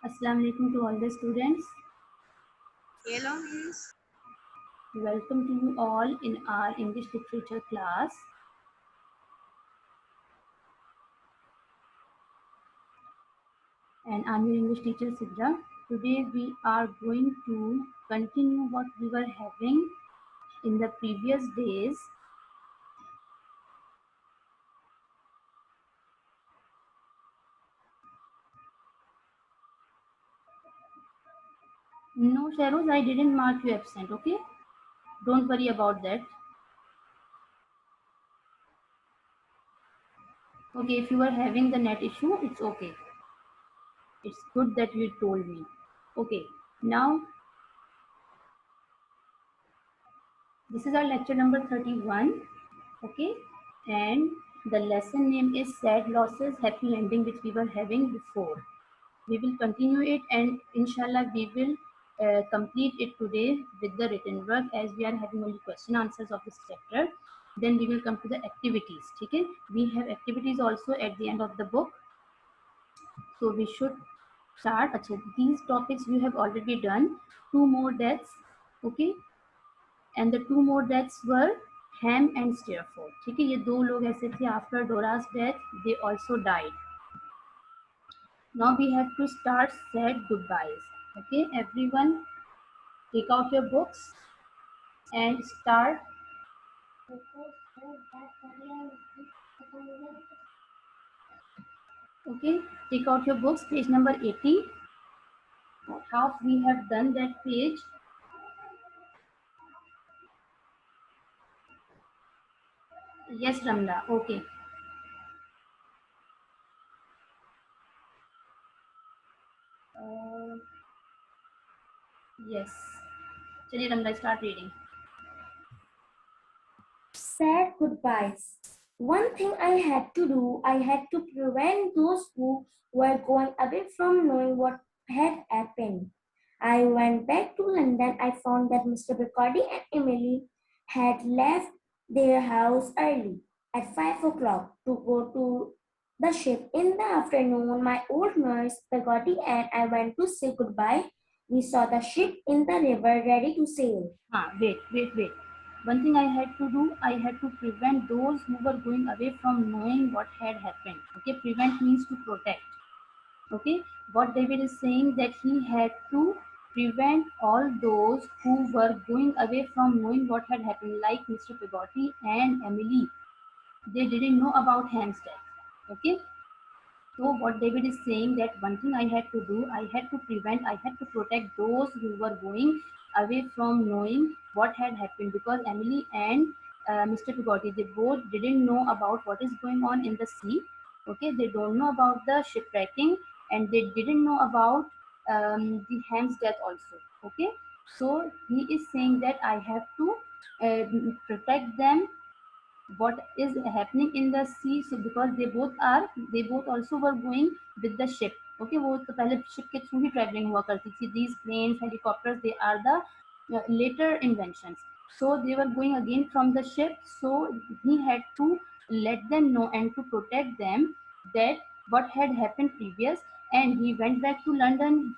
Assalamu alaikum to all the students. Hello, Miss. Welcome to you all in our English literature class. And I'm your English teacher Sidra. Today we are going to continue what we were having in the previous days. No, Sharoz, I didn't mark you absent, okay? Don't worry about that. Okay, if you are having the net issue, it's okay. It's good that you told me. Okay, now this is our lecture number 31. Okay, and the lesson name is Sad Losses, Happy Ending, which we were having before. We will continue it, and inshallah we will complete it today with the written work, as we are having only question answers of this chapter. Then we will come to the activities. Okay, we have activities also at the end of the book, so we should start. Achha, these topics you have already done. Two more deaths. Okay, and the two more deaths were Ham and Steerforth. ठीक है, ये दो लोग ऐसे थे after Dora's death they also died. Now we have to start sad goodbyes. Okay, everyone take out your books and start. Okay, take out your books, page number 80. Half we have done that page. Yes, Ramla. Okay. Yes. चलिए Ramla, start reading. Sad goodbyes. One thing I had to do, I had to prevent those who were going away from knowing what had happened. I went back to London. I found that Mr. Picardy and Emily had left their house early at 5 o'clock to go to the ship. In the afternoon, my old nurse, Picardy, and I went to say goodbye. We saw the ship in the river ready to sail. Wait. One thing I had to do, I had to prevent those who were going away from knowing what had happened. Okay, prevent means to protect. Okay, what David is saying, that he had to prevent all those who were going away from knowing what had happened, like Mr. Peggotty and Emily. They didn't know about Ham's death. Okay, so what David is saying, that one thing I had to do, I had to prevent, I had to protect those who were going away from knowing what had happened, because Emily and Mr. Peggotty, they both didn't know about what is going on in the sea. Okay, they don't know about the shipwrecking, and they didn't know about the Ham's death also. Okay, so he is saying that I have to protect them what is happening in the sea. So because they both also were going with the ship. Okay, वो तो पहले ship के through ही traveling हुआ करती थी. These planes, helicopters, they are the later inventions. So they were going again from the ship. So he had to let them know and to protect them that what had happened previous. And he went back to London.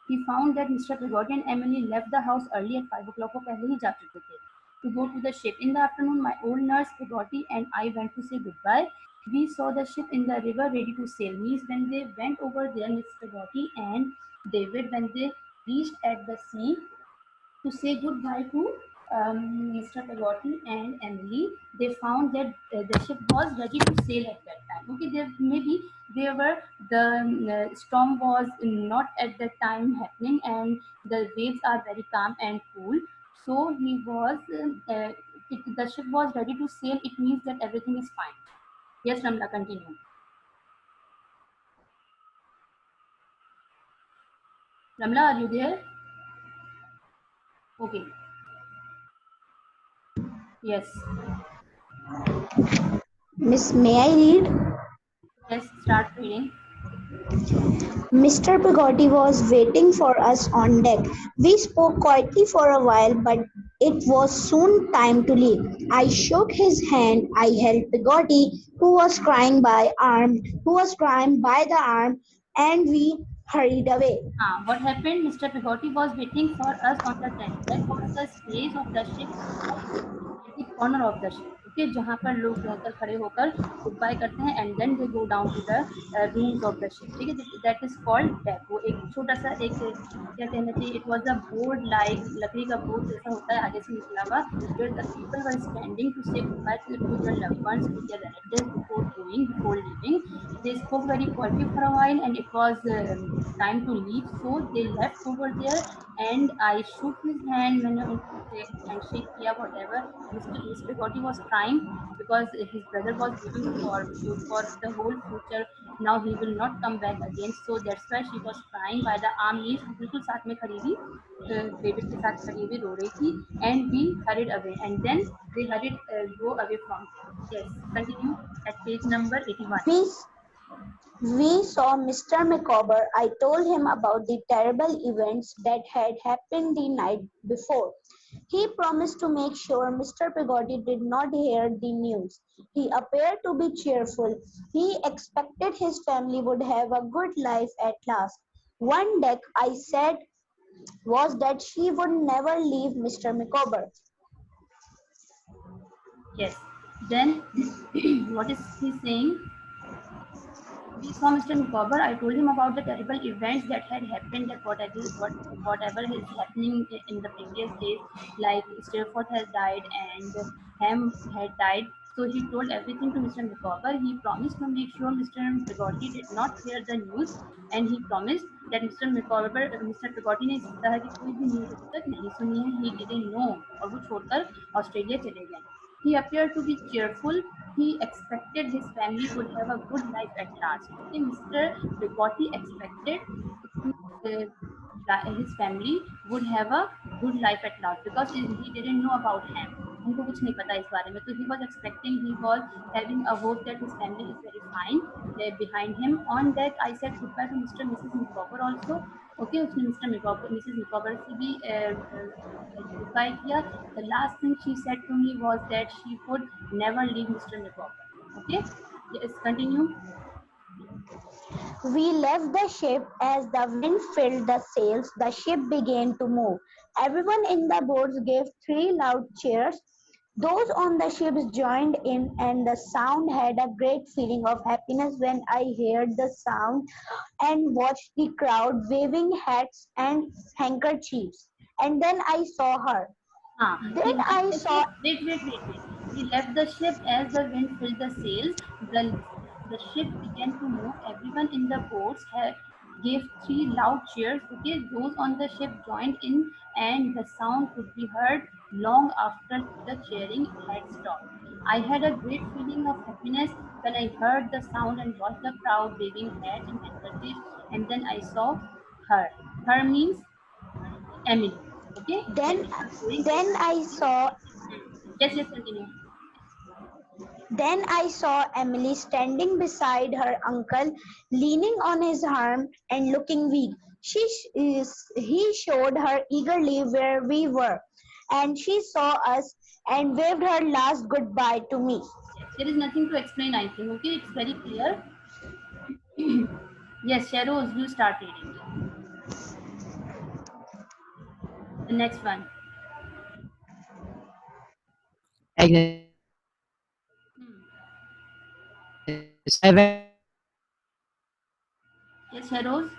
He found that Mr. Peggotty and Emily left the house early at 5 o'clock. वो पहले ही जा चुके थे to go to the ship. In the afternoon, my old nurse Peggotty and I went to say goodbye. We saw the ship in the river ready to sail. Means when they went over there, Miss Peggotty and David, when they reached at the sea to say goodbye to Mr. Peggotty and Emily, they found that the ship was ready to sail at that time. Okay, there maybe there were the storm was not at that time happening, and the waves are very calm and cool. So the ship was ready to sail. It means that everything is fine. Yes, Ramla, continue. Ramla, are you there? Okay. Yes. Miss, may I read? Yes, start reading. Mr. Peggotty was waiting for us on deck. We spoke quietly for a while, but it was soon time to leave. I shook his hand. I held Peggotty, who was crying by the arm, and we hurried away. What happened? Mr. Peggotty was waiting for us on the deck. That was the stage of the ship at the corner of the ship. Okay, जहाँ पर लोग रहकर खड़े होकर good bye करते हैं and then they go down to the rooms of the ship. ठीक है, दैट इज कॉल्ड डेक. वो एक छोटा सा एक क्या कहना चाहिए, it was a board like, लकड़ी का बोर्ड जैसा होता है आगे से निकला हुआ, where the people were standing to say goodbye to their loved ones, to their relatives before going, before leaving. They spoke very quietly for a while and it was time to leave, so they left over there and I shook his hand. मैंने उनसे handshake किया, whatever. Mr. Peggotty was crying because his brother was leaving for the whole future. Now he will not come back again, so that's why she was crying. By the arm means बिल्कुल साथ में खड़ी थी, David के साथ खड़ी हुई रो रही थी. And we hurried away and then they hurried go away from. Yes, continue at page number 81. We saw Mr. Micawber. I told him about the terrible events that had happened the night before. He promised to make sure Mr. Peggotty did not hear the news. He appeared to be cheerful. He expected his family would have a good life at last. One deck, I said, was that she would never leave Mr. Micawber. Yes. Then what is he saying? We saw Mr. Micawber. I told him about the terrible events that had happened, that whatever is happening in the previous days, like Steerforth has died and Ham had died. So he told everything to Mr. Micawber. He promised to make sure Mr. Peggotty did not hear the news, and he promised that Mr. Peggotty ने इस तरह की कोई भी news अभी तक नहीं सुनी है. He didn't know, और वो छोड़कर ऑस्ट्रेलिया चले गए. He appeared to be cheerful. He expected his family would have a good life at last. Okay, Mr. Peggotty expected his family would have a good life at last because he didn't know about him. उनको कुछ नहीं पता इस बारे में. तो he was expecting, he was having a hope that his family is very fine behind him. On that, I said goodbye to Mr. and Mrs. Micawber also. Okay, उसने Mr. Micawber, Mrs. Micawber से भी goodbye किया. The last thing she said to me was that she would never leave Mr. Micawber. Okay, yes, continue. We left the ship as the wind filled the sails. The ship began to move. Everyone in the boats gave three loud cheers. Those on the ships joined in, and the sound had a great feeling of happiness when I heard the sound and watched the crowd waving hats and handkerchiefs. And then I saw her. Then I saw. Wait. We left the ship as the wind filled the sails. The ship began to move. Everyone in the boats gave three loud cheers. Okay, those on the ship joined in, and the sound could be heard long after the cheering had stopped. I had a great feeling of happiness when I heard the sound and watched the crowd waving hats and handkerchiefs. And then I saw her. Her means Emily. Okay. Then, Going then I saw. Yes, continue. Then I saw Emily standing beside her uncle, leaning on his arm and looking weak. He showed her eagerly where we were, and she saw us and waved her last goodbye to me. Yes, there is nothing to explain, I think. Okay, it's very clear. Yes, Shadows, you start reading. The next one. Agnes, I Yes, Shadows.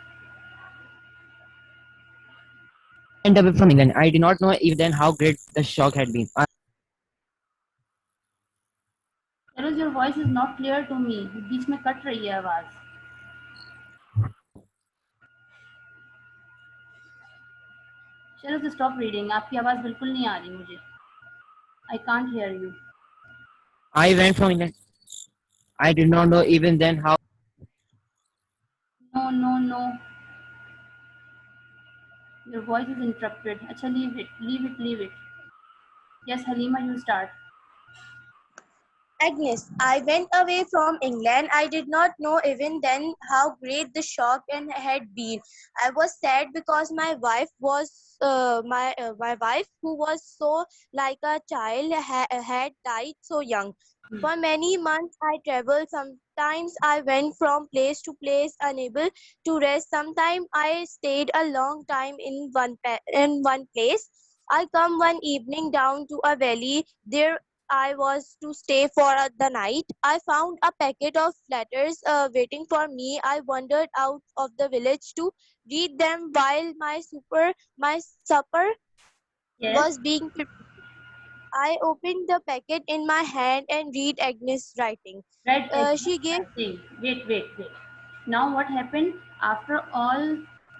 went away from England. I did not know even then how great the shock had been. Shadows, your voice is not clear to me. बीच में cut रही है आवाज. Shadows, stop reading. आपकी आवाज बिल्कुल नहीं आ रही मुझे. I can't hear you. I went from England. I did not know even then how. No. Your voice is interrupted. अच्छा, leave it. Yes, Halima, you start. Agnes, I went away from England. I did not know even then how great the shock had been. I was sad because my wife my wife, who was so like a child, had died so young. For many months I traveled. Sometimes I went from place to place, unable to rest. Sometimes I stayed a long time in one place. I come one evening down to a valley. There I was to stay for the night. I found a packet of letters waiting for me. I wandered out of the village to read them while my supper Yes. was being prepared. I opened the packet in my hand and read Agnes' writing. Right, She gave writing. Wait. Now what happened after all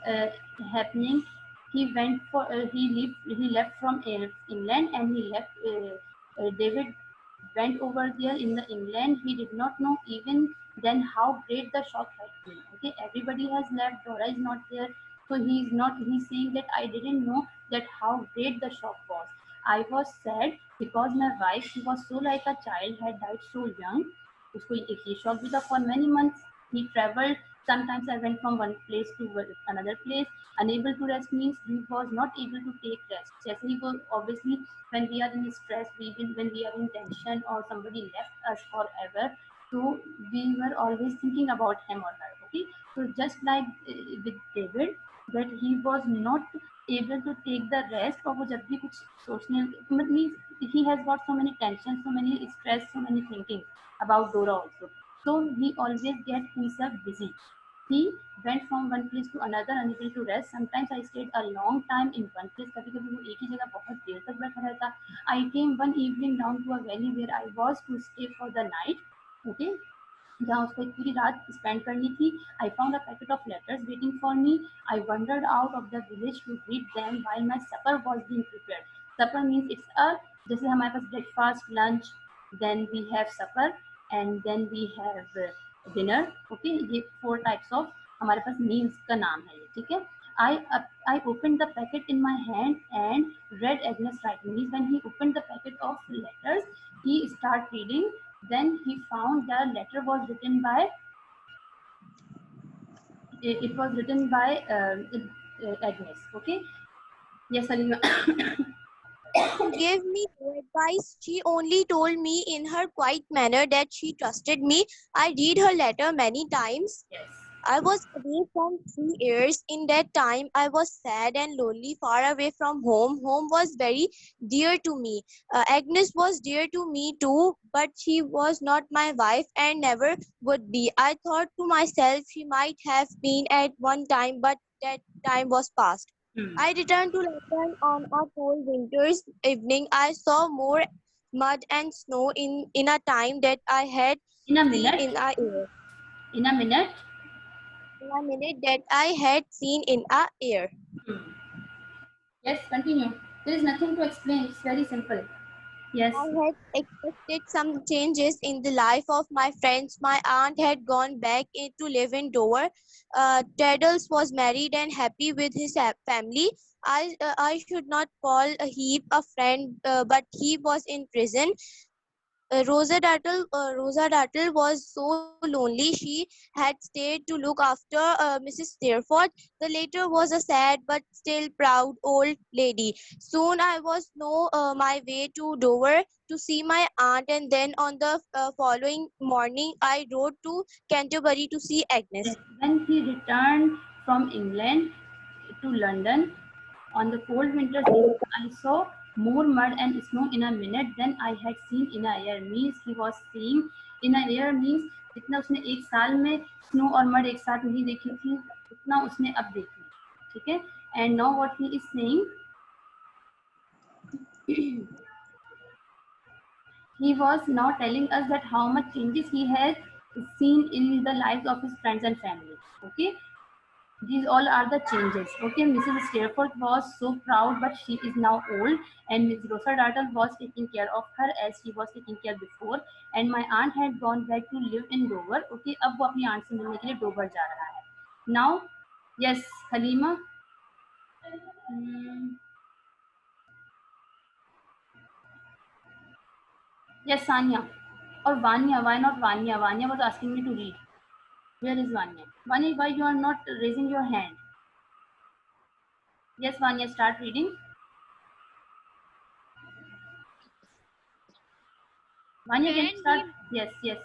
uh, happening? He went for he left from England, and he left. David went over there in the England. He did not know even then how great the shock had been. Okay, everybody has left. Dora is not there, so he's not. He's saying that I didn't know that how great the shock was. I was sad because my wife, she was so like a child, had died so young. उसको एक ये शौक भी था for many months. He traveled. Sometimes I went from one place to another place. Unable to rest means he was not able to take rest. जैसे ही वो obviously when we are in stress, when we are in tension or somebody left us forever, so we were always thinking about him or her. Okay, so just like with David, that he was not able to take the rest, और वो जब भी कुछ सोचने means he has got so many tensions, so many stress, so many thinking about Dora also. So he always get himself busy. He went from one place to another, unable to rest. Sometimes I stayed a long time in one place. कभी कभी वो एक ही जगह बहुत देर तक बैठा रहता. I came one evening down to a valley where I was to stay for the night. Okay, जहाँ उसको एक पूरी रात स्पेंड करनी थी. I found a packet of letters waiting for me. I wandered out of the village to read them while my supper was being prepared. Supper means it's a, जैसे हमारे पास breakfast, lunch, then we have supper, and then we have dinner. Okay, ये 4 types of हमारे पास meals का नाम है ये. ठीक है. I opened the packet in my hand and read Agnes' writing. Means when he opened the packet of letters, he started reading. Then he found the letter was written by, it was written by Agnes. Okay. Yes, Alima. gave me no advice. She only told me in her quiet manner that she trusted me. I read her letter many times. Yes. I was away from 3 years. In that time, I was sad and lonely, far away from home. Home was very dear to me. Agnes was dear to me too, but she was not my wife and never would be. I thought to myself, she might have been at one time, but that time was past. Hmm. I returned to London on a cold winter's evening. I saw more mud and snow in a time that I had In a seen minute. in a year. In a minute. In a minute that I had seen in a year. Hmm. Yes, continue. There is nothing to explain. It's very simple. Yes. I had expected some changes in the life of my friends. My aunt had gone back to live in Dover. Traddles was married and happy with his family. I should not call Heap a friend, but he was in prison. Rosa Dartle was so lonely. She had stayed to look after Mrs. Steerforth. The latter was a sad but still proud old lady. Soon I was no my way to Dover to see my aunt, and then on the following morning I rode to Canterbury to see Agnes. When he returned from England to London on the cold winter's day, I saw more mud and snow in a minute than I had seen in a year. Means he was seeing in a year means जितना उसने एक साल में snow और mud एक साथ नहीं देखी थी उतना उसने अब देखी. ठीक है. And now what he is saying, he was now telling us that how much changes he has seen in the lives of his friends and family. Okay, these all are the changes. Okay, Mrs. Steerforth was so proud, but she is now old, and Miss Rosa Dartle was taking care of her as she was taking care before, and my aunt had gone back to live in Dover. Okay, अब वो अपनी aunt से मिलने के लिए Dover जा रहा है. Now, yes, Halima. Hmm. Yes, Sanya. Or Vanya. Why not Vanya? Vanya was asking me to read. Where is Vanya? Vanya, why you are not raising your hand? Yes, Vanya, start reading. Vanya, can you When start? we Yes, yes.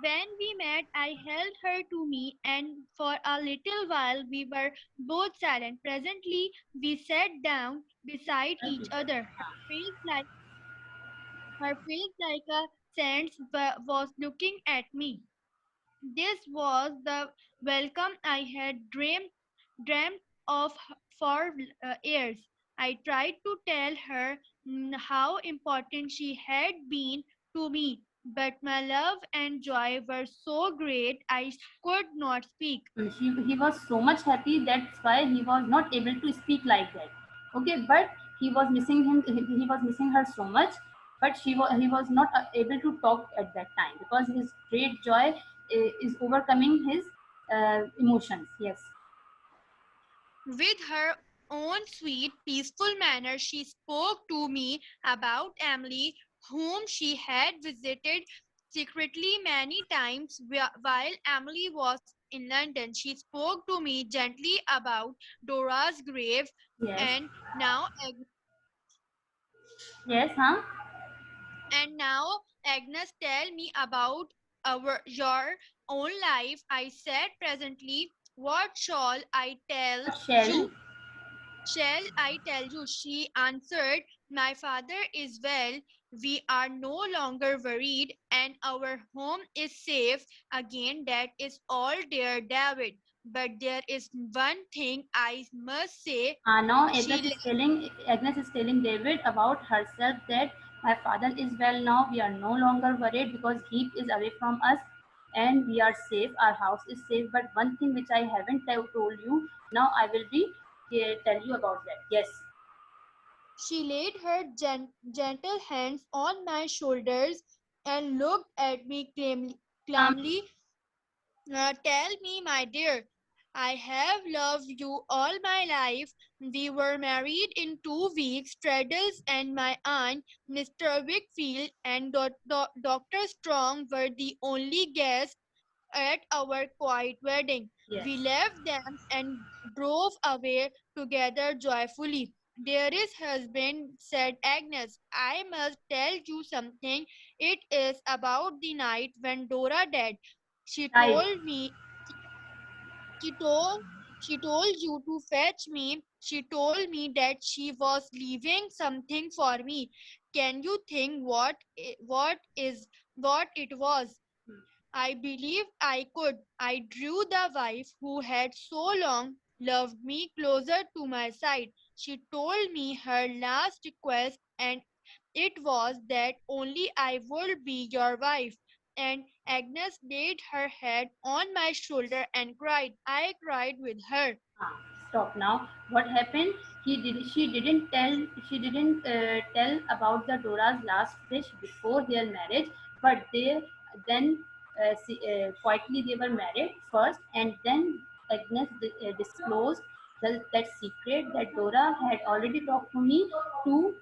When we met, I held her to me, and for a little while we were both silent. Presently, we sat down beside each other. Her face like a saint's was looking at me. This was the welcome I had dreamt of for years. I tried to tell her how important she had been to me, but my love and joy were so great I could not speak. He was so much happy, that's why he was not able to speak like that. Okay, but he was missing him. He was missing her so much, but he was not able to talk at that time because his great joy is overcoming his emotions. Yes. With her own sweet, peaceful manner, she spoke to me about Emily, whom she had visited secretly many times while Emily was in London. She spoke to me gently about Dora's grave, Yes. and now Yes. Huh. Agnes tell me about your own life. I said presently, what shall I tell What shall? you? Shall I tell you? She answered, my father is well, we are no longer worried, and our home is safe again. That is all, dear David. But there is one thing I must say. Now She Agnes is telling David about herself that my father is well now. We are no longer worried because he is away from us, and we are safe. Our house is safe. But one thing which I haven't told you now, I will be tell you about that. Yes. she laid her gentle hands on my shoulders and looked at me calmly. Tell me, my dear, I have loved you all my life. We were married in 2 weeks. Traddles and my aunt, Mr. Wickfield, and Dr. Strong were the only guests at our quiet wedding. Yes. We left them and drove away together joyfully. Dearest husband, said Agnes, I must tell you something. It is about the night when Dora died. She Right. told me she told she told you to fetch me. She told me that she was leaving something for me. Can you think what it was? I believed I could. I drew the wife who had so long loved me closer to my side. She told me her last request, and it was that only I would be your wife. And Agnes laid her head on my shoulder and cried. I cried with her. Stop now. What happened? She didn't tell about the Dora's last wish before their marriage, but they then quietly they were married first, and then Agnes disclosed that secret that Dora had already talked to me to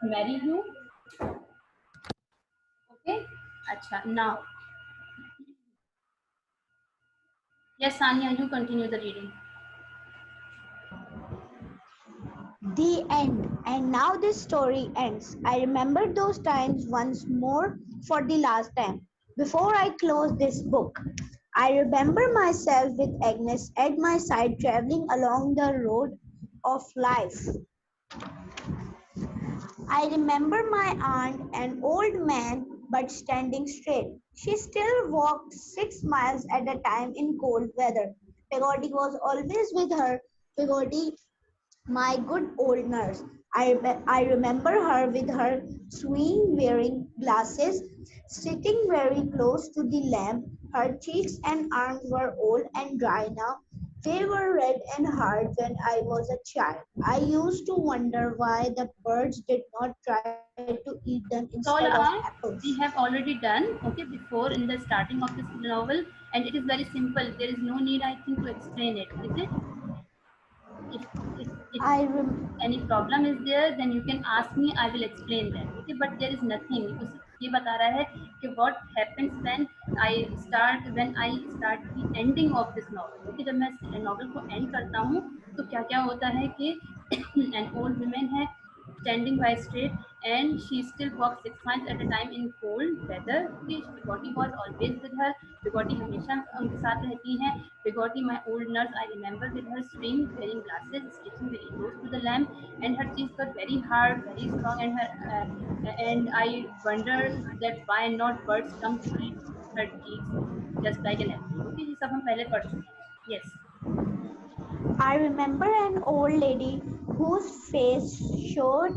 marry you. Okay. Acha. Now, yes, Sanya, you continue the reading. The end. And now this story ends. I remember those times once more for the last time. Before I close this book, I remember myself with Agnes at my side traveling along the road of life. I remember my aunt, an old man, but standing straight. She still walked 6 miles at a time in cold weather. Peggy was always with her. Peggy, my good old nurse. I remember her with her swing wearing glasses, sitting very close to the lamp. Her cheeks and arms were old and dry now. They were red and hard when I was a child. I used to wonder why the birds did not try to eat them instead of All apples. we have already done, okay, before in the starting of this novel, and it is very simple. There is no need, I think, to explain it, is it? If I rem- any problem is there, then you can ask me, I will explain that, okay, but there is nothing. ये तो सिर्फ ये बता रहा है कि what happens when I start the ending of this novel, okay, जब मैं novel को end करता हूँ तो क्या क्या होता है कि an old woman है standing by straight, and she still walked 6 miles at a time in cold weather. Okay, Pegoti was always with her. Pegoti हमेशा उनके साथ रहती हैं. Pegoti, my old nurse, I remember with her swing, wearing glasses, stitching very close to the lamp, and her cheeks were very hard, very strong, and I wonder that why not birds come to eat her cheeks just like an apple. Okay, ये सब हम पहले पढ़ चुके हैं. Yes. I remember an old lady whose face showed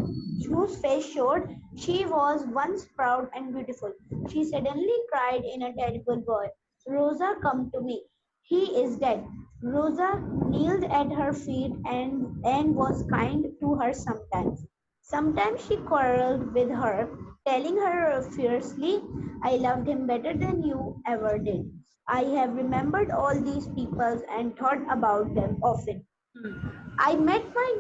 she was once proud and beautiful. She suddenly cried in a terrible voice, Rosa, come to me. He is dead. Rosa kneeled at her feet and was kind to her sometimes. Sometimes she quarreled with her, telling her fiercely, I loved him better than you ever did. I have remembered all these people and thought about them often. I met my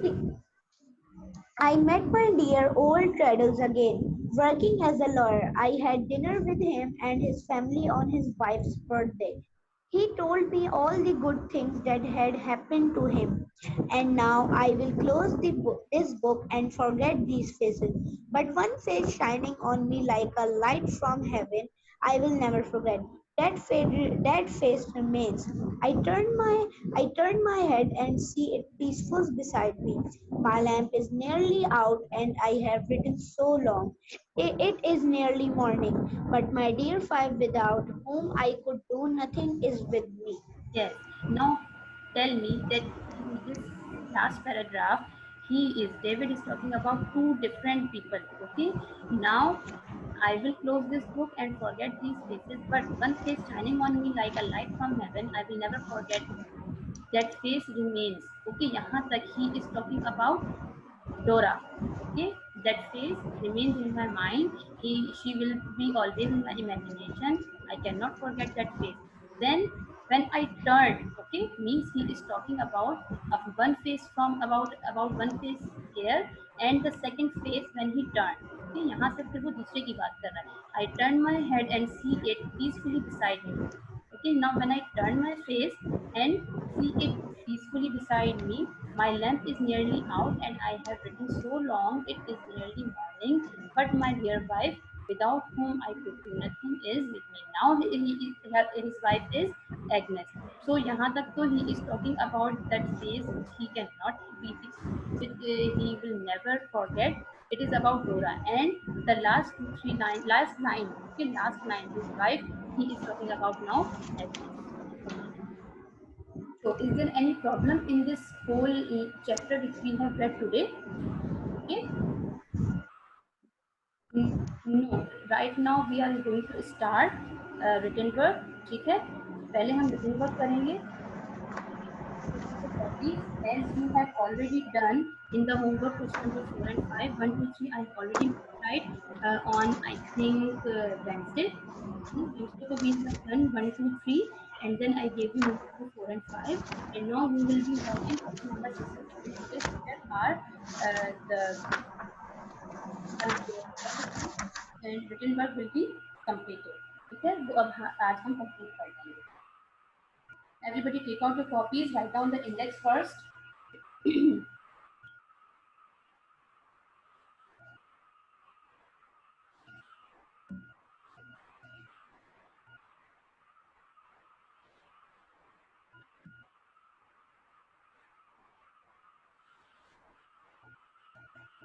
dear old Traddles again, working as a lawyer. I had dinner with him and his family on his wife's birthday. He told me all the good things that had happened to him. And now I will close this book and forget these faces. But one face shining on me like a light from heaven, I will never forget. That face remains. I turn my head and see it peaceful beside me. My lamp is nearly out and I have written so long. It is nearly morning, but my dear five without whom I could do nothing is with me. Yes. Now tell me that in this last paragraph, David is talking about two different people. Okay. Now I will close this book and forget these faces, but one face shining on me like a light from heaven, I will never forget. That face remains. Okay, यहाँ तक he is talking about Dora. Okay, that face remains in my mind. She will be always in my imagination. I cannot forget that face. Then when I turned, okay, means he is talking about one face from about one face here and the second face when he turned. Okay, यहाँ से फिर वो दूसरे की बात कर रहा है. I turned my head and see it peacefully beside me. Okay, now when I turn my face and see it peacefully beside me, my lamp is nearly out and I have written so long it is nearly morning. But my dear wife, without whom I could do nothing, is with me. Now his wife is Agnes. So यहाँ तक तो he is talking about that face which he cannot be which he will never forget. It is about Dora and the last two three line last line okay last line his wife he is talking about now Agnes. So, is there any problem in this whole chapter which we have read today? Okay. No. Right now we are going to start written work. ठीक है. पहले हम written work करेंगे. As you have already done in the homework question number 4 and 5, 1, 2, 3, I have already tried on I think Wednesday. Tuesday ko we have done 1, 2, 3, and then I gave you homework for 4 and 5, and now we will be watching question number 6 and 7. This are the and written work will be completed. ठीक है, वो अब आज हम complete कर देंगे. Everybody take out your copies, write down the index first.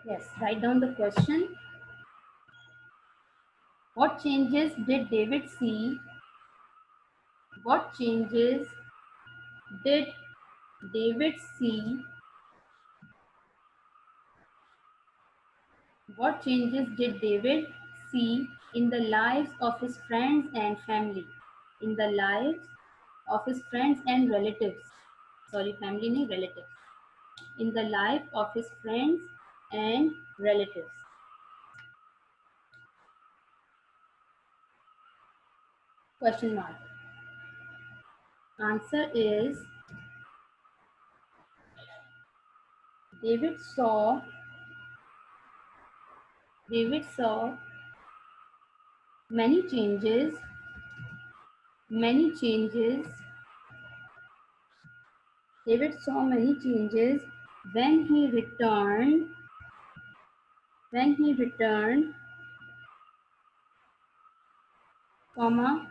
Yes, write down the question. What changes did David see? What changes did David see? What changes did David see in the lives of his friends and family? In the lives of his friends and relatives. Sorry, family nahi, relatives. In the life of his friends and relatives. Question mark. Answer is David saw many changes David saw many changes when he returned When he returned, comma,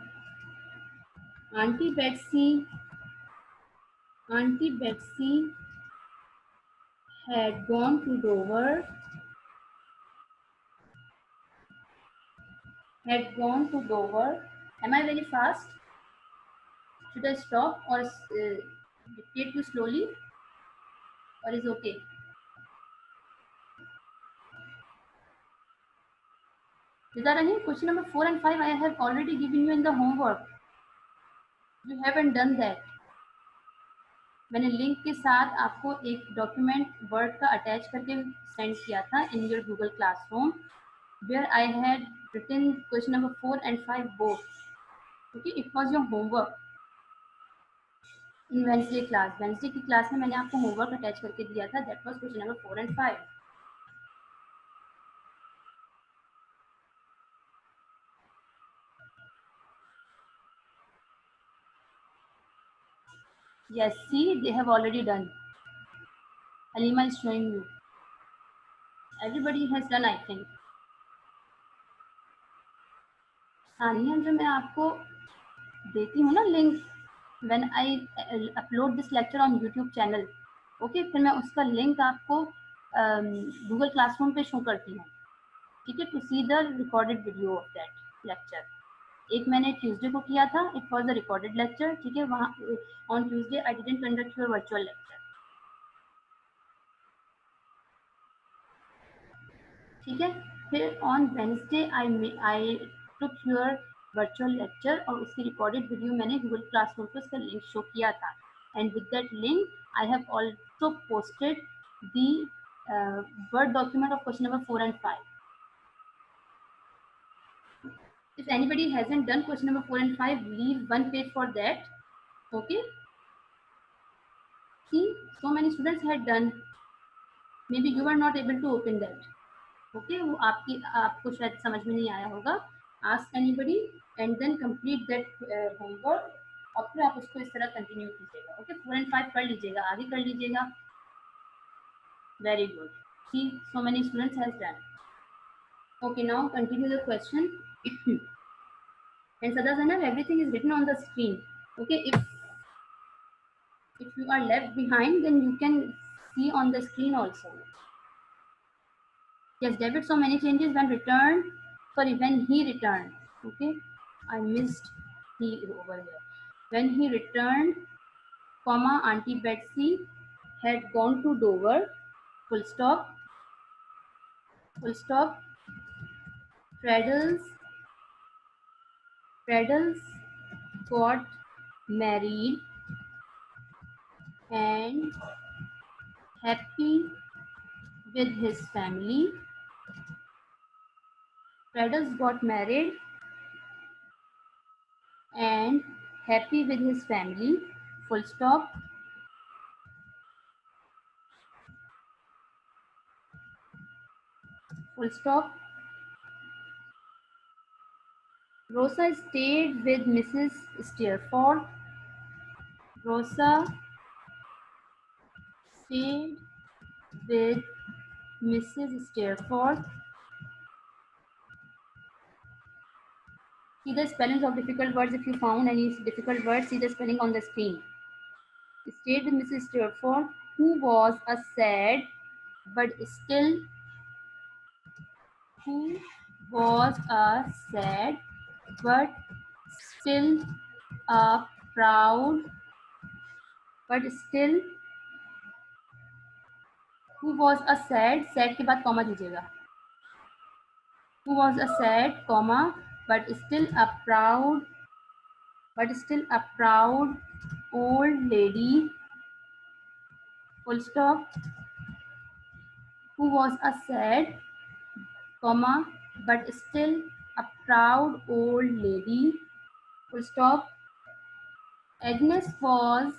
Auntie Betsy had gone to Dover. Am I very fast? Should I stop or dictate too slowly, or is okay? Vidya, question number 4 and 5 I have already given you in the homework. You haven't done that. मैंने link के साथ आपको एक document word का attach करके send किया था in your Google classroom, where I had written question number 4 and 5 both. Okay, it was your homework in Wednesday class. Wednesday की क्लास में मैंने आपको होमवर्क अटैच करके दिया था. That was question number 4 and 5. Yes, see, they have already done. Halima is showing you. Everybody has done, I think. हाँ, नियम जो मैं आपको देती हूँ ना link, when I upload this lecture on YouTube channel, okay, फिर मैं उसका लिंक आपको गूगल क्लासरूम पे शो करती हूँ, ठीक है, to see the recorded video of that lecture. एक मैंने ट्यूसडे को किया था, it was the recorded lecture, ठीक है. वहाँ on Tuesday I didn't conduct your virtual lecture, ठीक है. फिर on Wednesday I took your virtual lecture और उसकी रिकॉर्डेड वीडियो मैंने गूगल क्लासरूम पे उसका लिंक शो किया था. And with that link I have also posted the word document of question number 4 and 5. If anybody hasn't done question number 4 and 5, leave one page for that. Okay. See, so many students had done. Maybe you were not able to open that. Okay, वो आपको शायद समझ में नहीं आया होगा. Ask anybody and then complete that homework. और फिर आप उसको इस तरह कंटिन्यू कीजिएगा. ओके, 4 and 5 कर लीजिएगा, आगे कर लीजिएगा. Very good. See, so many students has done. Okay, now continue the question. And Sada Zainab, everything is written on the screen. Okay, if you are left behind, then you can see on the screen also. Yes, David saw many changes when he returned. Okay, I missed he over here. When he returned, comma, Auntie Betsy had gone to Dover, full stop, Traddles got married and happy with his family. Traddles got married and happy with his family, full stop. Full stop. Rosa stayed with Mrs. Steerforth. Rosa stayed with Mrs. Steerforth. See the spellings of difficult words. If you found any difficult words, see the spelling on the screen. Stayed with Mrs. Steerforth, who was a sad but still a proud who was a sad के बाद comma दीजिएगा. Who was a sad, comma, but still a proud old lady, full stop. Who was a sad, comma, but still a proud old lady, full stop. Agnes was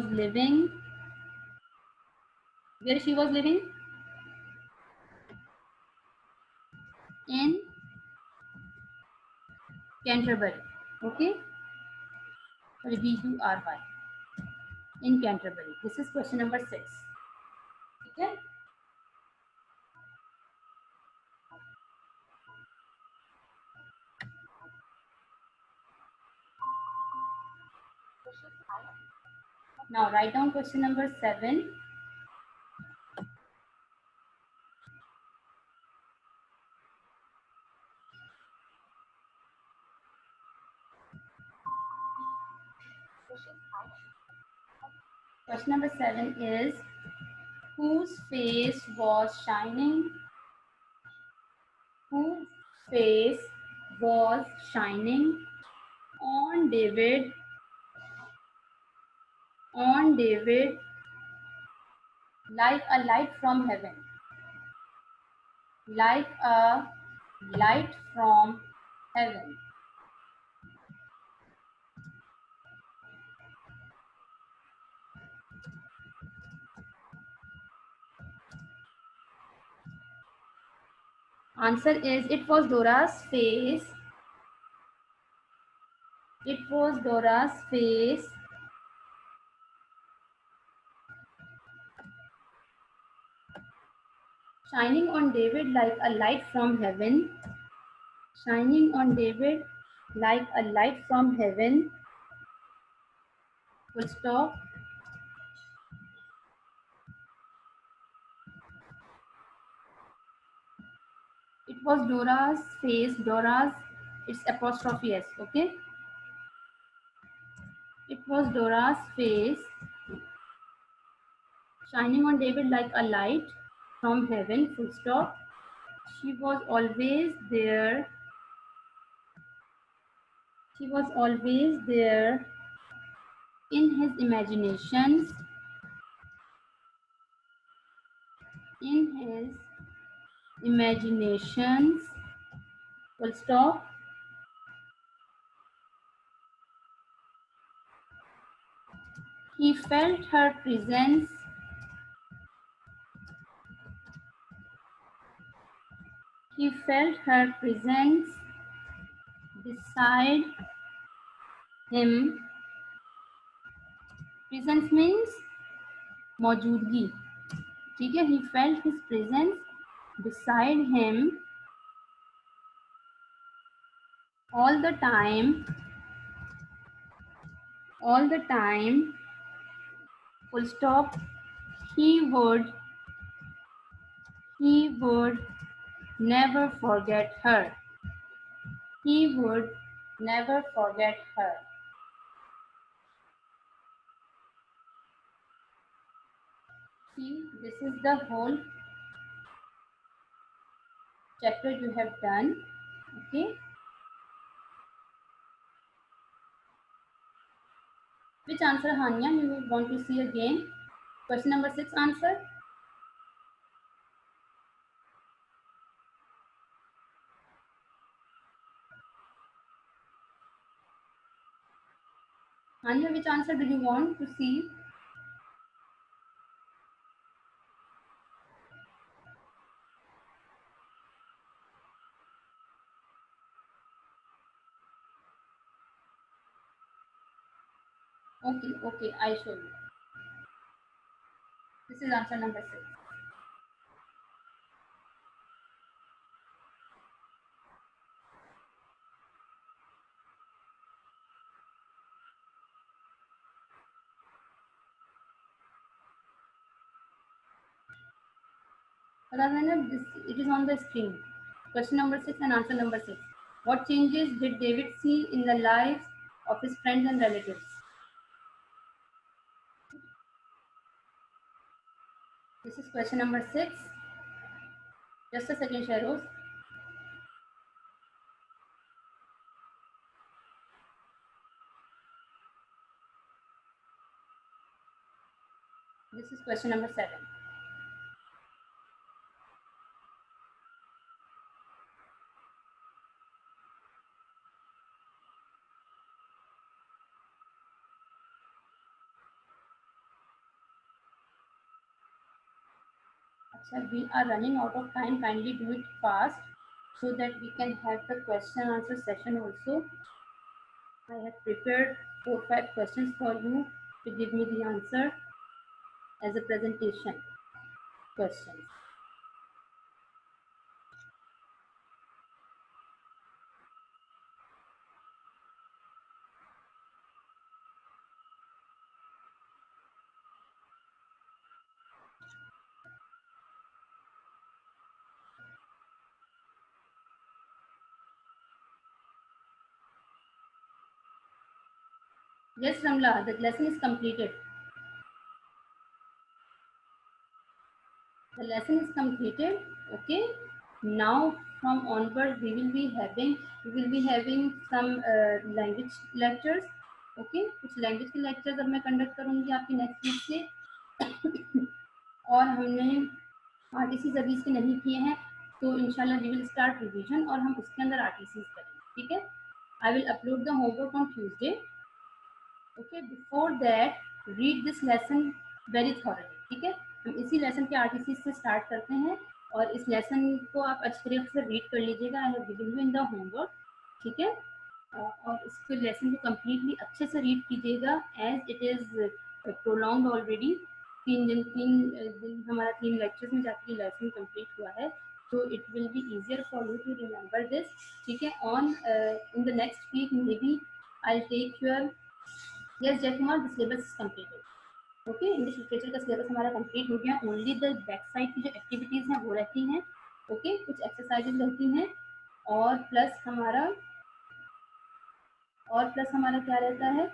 living where she was living? In Canterbury. Okay. Sorry, BURY. In Canterbury. This is question number 6. Okay. Now write down question number 7. Question number 7 is, whose face was shining? Whose face was shining on David like a light from heaven? Like a light from heaven. Answer is, it was Dora's face. It was Dora's face shining on David like a light from heaven. Shining on David like a light from heaven. Full stop. It was Dora's face. Dora's, it's apostrophe S, okay? It was Dora's face shining on David like a light from heaven, full stop. She was always there. She was always there in his imaginations. In his imaginations, full stop. He felt her presence. He felt her presence beside him. Presence means मौजूदगी. ठीक है. He felt his presence beside him all the time. All the time. Full stop. He would never forget her. He would never forget her. See, this is the whole chapter you have done. Okay. Which answer, Hania, you want to see again? Question number 6 answer. Hania, which answer do you want to see? Okay, okay, I show you. This is answer number 6. This, it is on the screen. Question number 6 and answer number 6. What changes did David see in the lives of his friends and relatives? This is question number 6. Just a second, Shairoz. This is question number 7. Achha, we are running out of time. Kindly do it fast. so that we can have the question answer session also. I have prepared 4-5 questions for you to give me the answer as a presentation questions. Yes, Ramla, the lesson is completed. The lesson is completed. Okay. Now from onward we will be having some language lectures. Okay. कुछ language के lectures अब मैं conduct करूँगी आपकी next week से और हमने RTCs अभी इसके नहीं किए हैं तो इंशाल्लाह we will start revision और हम उसके अंदर RTCs करेंगे. ठीक है. I will upload the homework on Tuesday. Okay, before that read this lesson very thoroughly. ठीक है. हम इसी लेसन के आरटीसी से स्टार्ट करते हैं और इस लेसन को आप अच्छी तरीके से रीड कर लीजिएगा. I have given you in the homework. ठीक है. और इसके लेसन को कम्प्लीटली अच्छे से रीड कीजिएगा as it is prolong already. 3 दिन हमारा 3 लेक्चर्स में जाके लेसन कंप्लीट हुआ है तो it will be easier for you to remember this. ठीक है. On in the next week maybe I take your yes Jay Kumar the syllabus is completed. Okay. English literature का सिलेबस हमारा complete हो गया. Only the back side की जो activities हैं वो रहती हैं. ओके. कुछ एक्सरसाइजेज रहती हैं और प्लस हमारा क्या रहता है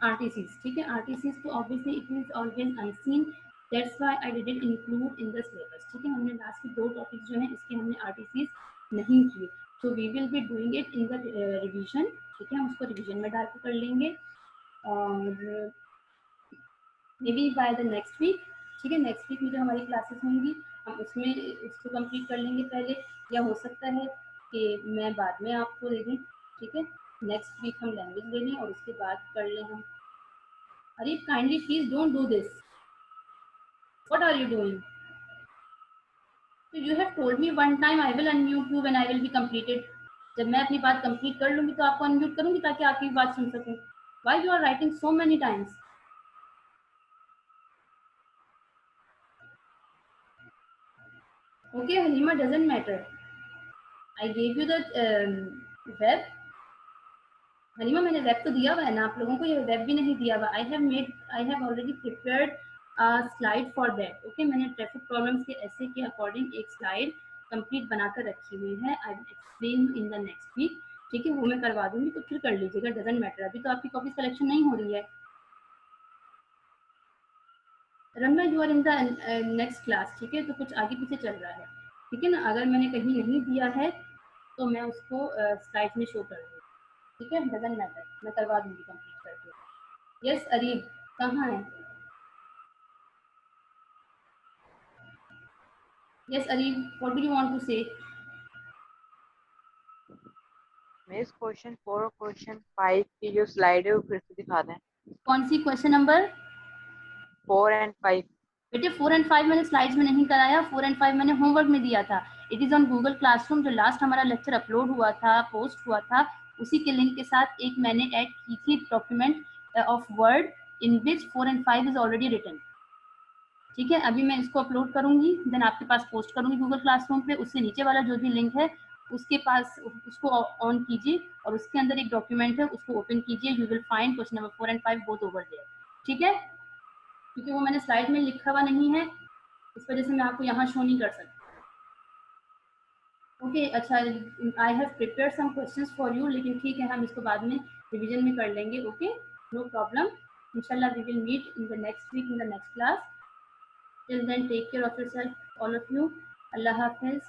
आरटीसीज. ठीक है. आरटीसीज तो obviously it is always unseen. That's why I didn't include in the syllabus. ठीक है. हमने लास्ट के 2 टॉपिक्स जो हैं इसके हमने आरटीसीज नहीं किए. So we will be doing it in the revision. ठीक है. हम उसको रिविजन में डाल के कर लेंगे और maybe by the next week. ठीक है. नेक्स्ट वीक में जो हमारी क्लासेस होंगी हम उसमें इसको कंप्लीट कर लेंगे पहले, या हो सकता है कि मैं बाद में आपको दे दूँ. ठीक है. नेक्स्ट वीक हम लैंग्वेज ले लें और उसके बाद कर लें हम. अरे kindly please don't do this. What are you doing? So you have told me one time I will unmute you when I will be completed. जब मैं अपनी बात कंप्लीट कर लूँगी तो आपको अनम्यूट करूँगी ताकि आपकी बात सुन सकूँ. Why you are writing so many times? Okay, Halima, doesn't matter. I gave you the web. हनीमा मैंने वेब तो दिया हुआ है ना आप लोगों को. ये वेब भी नहीं दिया हुआ. I have already prepared slide for that. Okay. मैंने ट्रैफिक प्रॉब्लम्स के ऐसे के अकॉर्डिंग एक स्लाइड कंप्लीट बनाकर रखी हुई है. I will explain in the next week. ठीक है. वो मैं करवा दूंगी तो फिर कर लीजिएगा. Doesn't matter. अभी तो आपकी कॉपीज कलेक्शन नहीं हो रही है. Ramna you are in the next class. ठीक है. तो कुछ आगे पीछे चल रहा है. ठीक है ना. अगर मैंने कहीं नहीं दिया है तो मैं उसको स्लाइड में शो कर दूँगी. ठीक है. Doesn't matter. मैं करवा दूंगी कंप्लीट करके. यस अरीब कहाँ है? Yes Areeb what do you want to say? Miss question 4 और क्वेश्चन 5 की जो स्लाइड है वो फिर से दिखा दें. कौन सी क्वेश्चन नंबर? 4 and 5. बेटे 4 and 5 मैंने स्लाइड्स में नहीं कराया. 4 and 5 मैंने होमवर्क में दिया था. It is on Google classroom. जो लास्ट हमारा लेक्चर अपलोड हुआ था, पोस्ट हुआ था, उसी के लिंक के साथ एक मैंने ऐड की थी document of word in which 4 and 5 is already written. ठीक है. अभी मैं इसको अपलोड करूंगी देन आपके पास पोस्ट करूंगी गूगल क्लासरूम पे. उससे नीचे वाला जो भी लिंक है उसके पास उसको ऑन कीजिए और उसके अंदर एक डॉक्यूमेंट है उसको ओपन कीजिए. You will find question number 4 and 5 both over there. ठीक है. क्योंकि वो मैंने स्लाइड में लिखा हुआ नहीं है इस वजह से मैं आपको यहाँ शो नहीं कर सकती. ओके. अच्छा. I have prepared some questions for you. लेकिन ठीक है हम इसको बाद में रिवीजन में कर लेंगे. ओके. No problem. इंशाल्लाह we will meet in the next week in the next class. Till then take care of yourself all of you. अल्लाह हाफिज़.